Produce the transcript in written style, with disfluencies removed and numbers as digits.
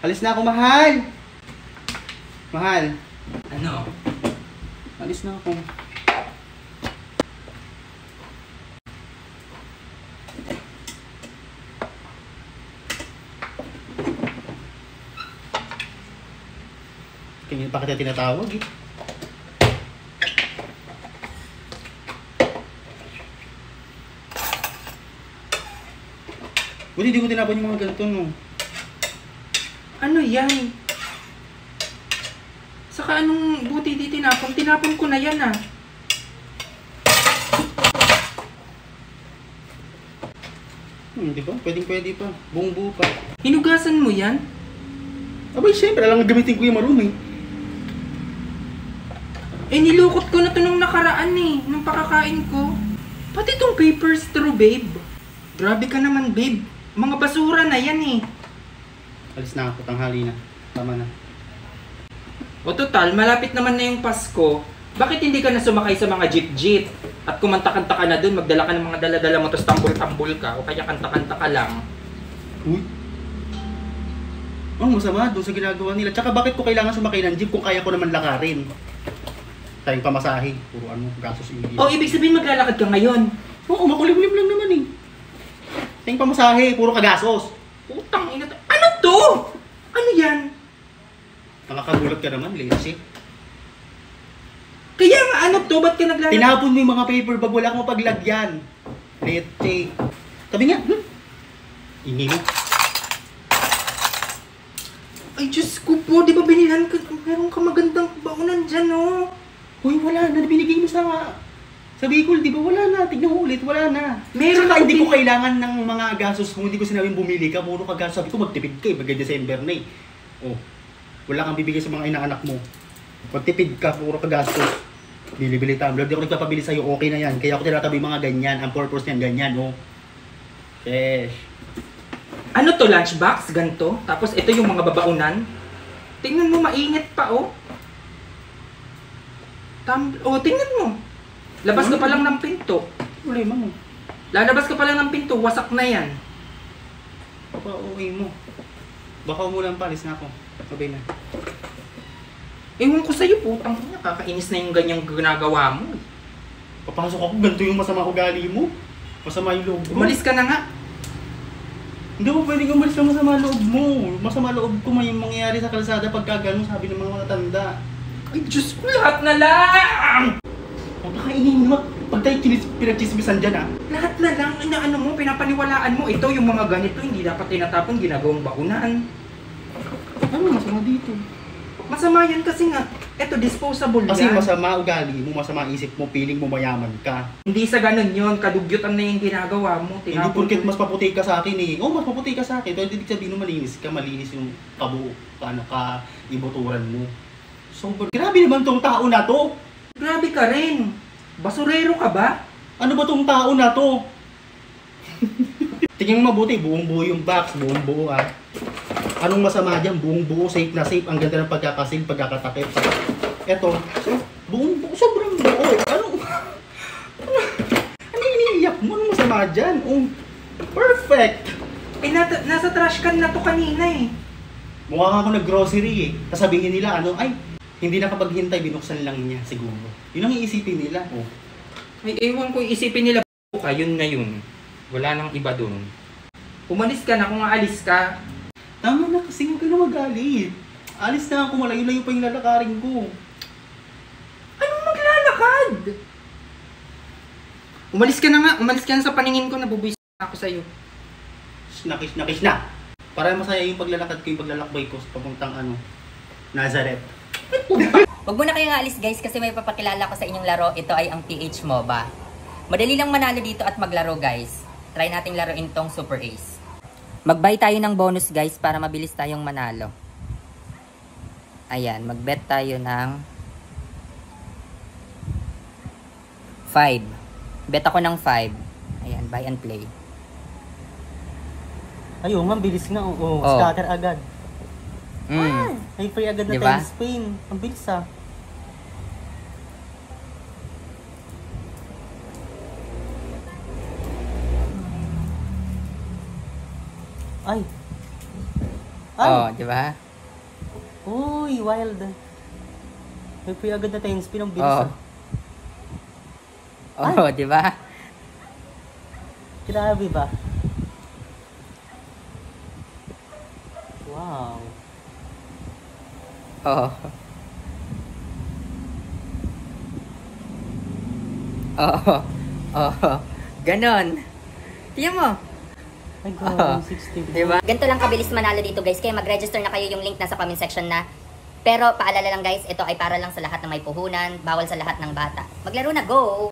Alis na ako, mahal! Mahal. Ano? Alis na ako. Kanya pa kita tinatawag eh. Buti hindi ko tinapon yung mga ganito, no? Ano yan? Saka anong buti di tinapon? Tinapon ko na yan ah. Di ba? Pwede pa. Buong buo pa. Hinugasan mo yan? Abay, syempre, alam nga gamitin ko yung marumi. Eh, nilukot ko na to nung nakaraan eh. Nung pakakain ko. Pati tong paper straw, babe. Grabe ka naman, babe. Mga basura na yan eh. Alis na ako, tanghali na. Tama na. O total, malapit naman na yung Pasko. Bakit hindi ka na sumakay sa mga jeep-jeep? At kumanta-kanta ka na dun, magdala ka ng mga dala-dala mo, tapos tambol-tambol ka, o kaya kanta-kanta ka lang. Uy. Oh, masama doon sa ginagawa nila. Tsaka bakit ko kailangan sumakay ng jeep kung kaya ko naman lakarin? Tayong pamasahe. Puro ano, gasos hindi. O, ibig sabihin maglalakad ka ngayon? Oo, makulimlim lang naman eh. Tayong pamasahe, puro kagasos. Putang ina. Ano to? Ano yan? Nakakagulat ka naman, lazy. Kaya nga ano to? Ba't ka naglalakad? Tinapon mo yung mga paper bag, wala kang mapaglagyan. Leche. Sabi nga, Ingay mo. Ay, Diyos ko po, di ba binilhan ka? Meron ka magandang baunan dyan, oh. Uy, wala na. Binigay mo sa Bicol, di ba? Wala na. Tignan mo ulit, wala na. Meron Saka ako hindi ko kailangan ng mga gastos mo. Hindi ko sinabing bumili ka. Puro ka gastos. Sabi ko, magtipid ka eh. Mag-December na eh. Oh, wala kang bibigay sa mga inaanak mo. Magtipid ka, puro ka gastos. Bili-bili tumbler. Di ako nagpapabili sa'yo. Okay na yan. Kaya ako tinatabi mga ganyan. Ang purpose niyan, ganyan, oh. Yes. Ano to, lunchbox? Ganto? Tapos ito yung mga babaunan? Tingnan mo, mainit pa, oh. Oh, tingnan mo. Labas ka pa lang ng pinto. Problema mo. Lalabas ka pa lang ng pinto, wasak na yan. Papa-uwi mo. Baka umulan pa, alis na ako. Sabay na. Ewan ko sa'yo, putang ina. Kakainis na yung ganyang ginagawa mo. Papasok ako, ganito yung masama ugali mo. Masama yung loob mo. Umalis ka na nga. Hindi mo pwedeng umalis ng masama loob mo. Masama loob ko may mangyayari sa kalsada pagka ganun, sabi ng mga tanda. Ay, Diyos ko, lahat na lang! Napakainin mo. Pag tayo pinagchismisan dyan, ah. Lahat na lang, inaano mo, pinapaniwalaan mo. Ito, yung mga ganito, hindi dapat tinatapon, ginagawang baunan. Ano masama dito? Masama yan kasi nga, ito, disposable Kasi yan. masama ugali mo, masama isip mo, feeling mo mayaman ka. Hindi sa ganun yun, kadugyutan na yung ginagawa mo. Hindi porket mas paputi ka sa akin eh. Oo, mas paputi ka sa akin. Pero hindi sabihin mo malinis ka, malinis yung kabuo, ka ibuturan mo. So, grabe naman tong tao na to. Grabe ka rin. Basurero ka ba? Ano ba tong tao na to? Tingnan mo mabuti, buong buo yung box, buong buo ah. Anong masama dyan? Buong buo, safe na safe. Ang ganda ng pagkakasil, pagkakatakip. Eto, buong buo, sobrang buo. Ano iniiyak mo? Anong masama dyan? Oh, perfect! Eh, nasa trash can na to kanina eh. Mukha ako nag-grocery eh. Sasabihin nila, ano, ay, hindi nakapaghintay, binuksan lang niya siguro. Yun ang iisipin nila. Oh. Ay, ewan ko, isipin nila ka, yun na yun. Wala nang iba dun. Umalis ka na kung aalis ka. Tama na kasi huwag ka na magalit. Alis na ako, malayo-layo pa yung lalakarin ko. Anong maglalakad? Umalis ka na nga, umalis ka na sa paningin ko, nabubuisit na ako sa'yo. Nakis na. Para masaya yung paglalakad ko, yung paglalakbay ko sa papuntang ano, Nazareth. Huwag muna kayong aalis guys kasi may papakilala ko sa inyong laro. Ito ay ang PH MOBA. Madali lang manalo dito at maglaro guys. Try nating laruin tong Super Ace. Mag-buy tayo ng bonus guys para mabilis tayong manalo. Ayan, mag-bet tayo ng 5. Bet ako ng 5. Ayan, buy and play. Ayun nga, bilis na. Oo, Oh. scatter agad. Ay, free agad na Diba? 10 spin. Ang bilis ah. Ay. Ay! Oh, di ba? Uy, wild. May free agad na 10 spin ang bilis. Oh. Oh, di ba? Grabe ba? Wow. Oh. Oh. Oh. Ganon. Tingnan mo. Ay, grabe, 60. Di ba? Ganito lang kabilis manalo dito guys, kaya mag-register na kayo, yung link nasa comment section na. Pero paalala lang guys, ito ay para lang sa lahat ng may puhunan, bawal sa lahat ng bata. Maglaro na, go!